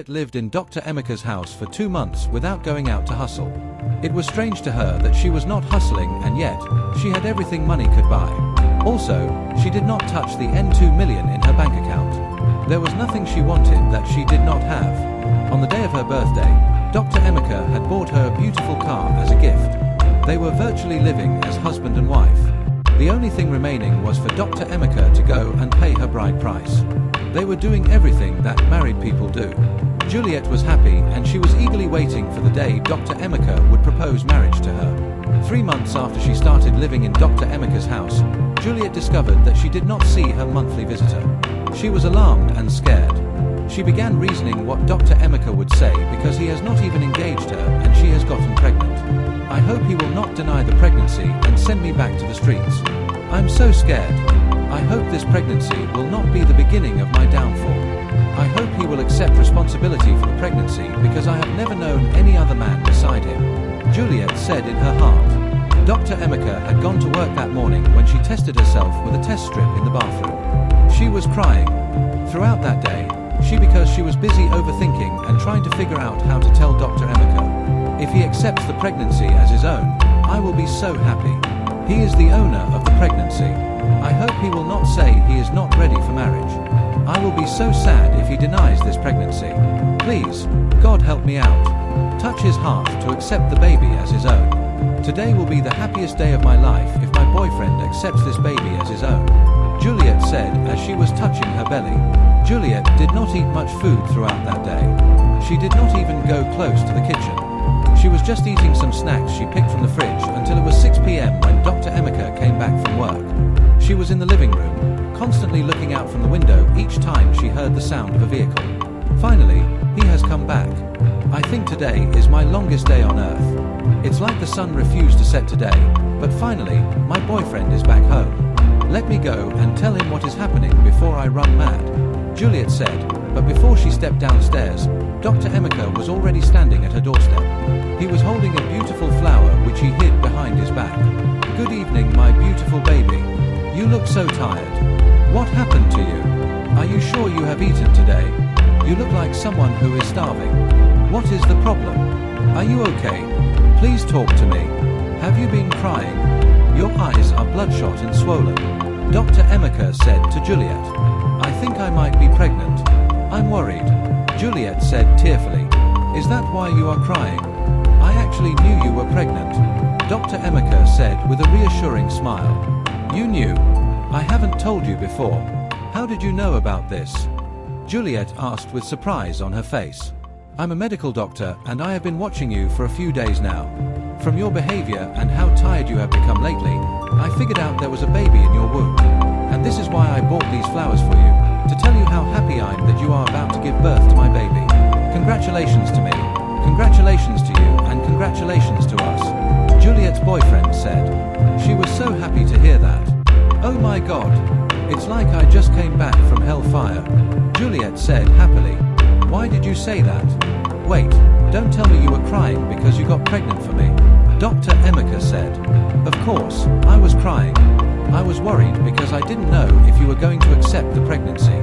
Juliet lived in Dr. Emeka's house for 2 months without going out to hustle. It was strange to her that she was not hustling, and yet, she had everything money could buy. Also, she did not touch the N2 million in her bank account. There was nothing she wanted that she did not have. On the day of her birthday, Dr. Emeka had bought her a beautiful car as a gift. They were virtually living as husband and wife. The only thing remaining was for Dr. Emeka to go and pay her bride price. They were doing everything that married people do. Juliet was happy, and she was eagerly waiting for the day Dr. Emeka would propose marriage to her. 3 months after she started living in Dr. Emeka's house, Juliet discovered that she did not see her monthly visitor. She was alarmed and scared. She began reasoning what Dr. Emeka would say because he has not even engaged her and she has gotten pregnant. I hope he will not deny the pregnancy and send me back to the streets. I'm so scared. I hope this pregnancy will not be the beginning of my downfall. I hope he will accept responsibility for the pregnancy because I have never known any other man beside him, Juliet said in her heart. Dr. Emeka had gone to work that morning when she tested herself with a test strip in the bathroom. She was crying throughout that day, because she was busy overthinking and trying to figure out how to tell Dr. Emeka. If he accepts the pregnancy as his own, I will be so happy. He is the owner of the pregnancy. I hope he will not say he is not ready for marriage. I will be so sad if he denies this pregnancy. Please, God help me out. Touch his heart to accept the baby as his own. Today will be the happiest day of my life if my boyfriend accepts this baby as his own, Juliet said as she was touching her belly. Juliet did not eat much food throughout that day. She did not even go close to the kitchen. She was just eating some snacks she picked from the fridge until it was 6 p.m. when Dr. Emeka came back from work. She was in the living room, constantly looking out from the window each time she heard the sound of a vehicle. Finally, he has come back. I think today is my longest day on earth. It's like the sun refused to set today, but finally, my boyfriend is back home. Let me go and tell him what is happening before I run mad, Juliet said, but before she stepped downstairs, Dr. Emeka was already standing at her doorstep. He was holding a beautiful flower which he hid behind his back. Good evening, my beautiful baby. You look so tired. What happened to you? Are you sure you have eaten today? You look like someone who is starving. What is the problem? Are you okay? Please talk to me. Have you been crying? Your eyes are bloodshot and swollen, Dr. Emeka said to Juliet. I think I might be pregnant. I'm worried, Juliet said tearfully. Is that why you are crying? I actually knew you were pregnant, Dr. Emeka said with a reassuring smile. You knew? I haven't told you before. How did you know about this? Juliet asked with surprise on her face. I'm a medical doctor and I have been watching you for a few days now. From your behavior and how tired you have become lately, I figured out there was a baby in your womb. And this is why I bought these flowers for you, to tell you how happy I am that you are about to give birth to my baby. Congratulations to me, congratulations to you, and congratulations to us, Juliet's boyfriend said. She was so happy to hear that. Oh my God, it's like I just came back from hellfire, Juliet said happily. Why did you say that? Wait, don't tell me you were crying because you got pregnant for me, Dr. Emeka said. Of course, I was crying. I was worried because I didn't know if you were going to accept the pregnancy.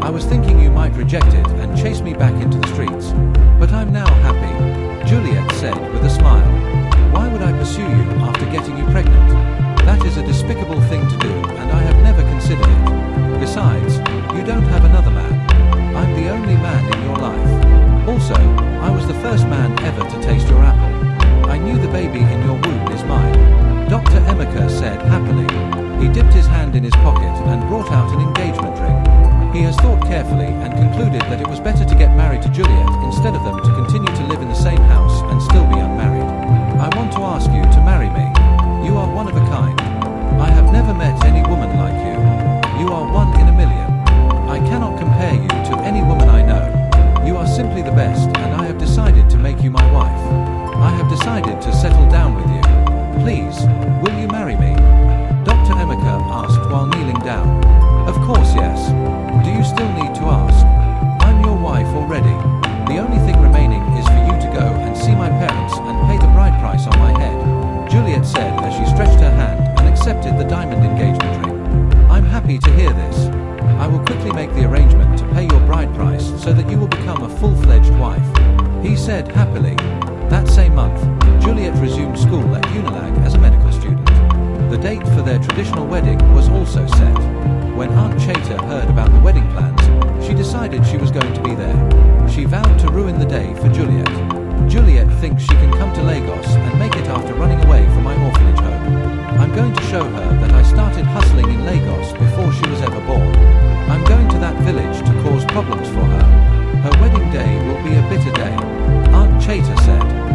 I was thinking you might reject it and chase me back into the streets. But I'm now happy, Juliet said with a smile. Why would I pursue you after getting you pregnant? That is a despicable thing to do and I have never considered it. Besides, you don't have another man. I'm the only man in your life. Also, I was the first man ever to taste your apple. I knew the baby in your womb is mine, Dr. Emeka said happily. He dipped his hand in his pocket and brought out an engagement ring. He has thought carefully and concluded that it was better to get married to Juliet instead of them to continue to live in the same house and still be unmarried. I want to ask you to marry me. You are one of a kind. I have never met any woman like you. You are one in a million. I cannot compare you to any woman I know. You are simply the best and I have decided to make you my wife. I have decided to settle down with you. Please, will you marry me? Dr. Emeka asked while kneeling down. Of course yes. Do you still need to ask? I'm your wife already. The only thing remaining is for you to go and see my parents and pay the bride price on my head, Juliet said as she stretched her hand and accepted the diamond engagement ring. I'm happy to hear this. the arrangement to pay your bride price so that you will become a full-fledged wife," he said happily. That same month, Juliet resumed school at Unilag as a medical student. The date for their traditional wedding was also set. When Aunt Cheta heard about the wedding plans, she decided she was going to be there. She vowed to ruin the day for Juliet. Juliet thinks she can come to Lagos and make it after running away from my orphanage home. "I'm going to show her that I started hustling in Lagos before she was ever born. I'm going to that village to cause problems for her. Her wedding day will be a bitter day," Aunt Cheta said.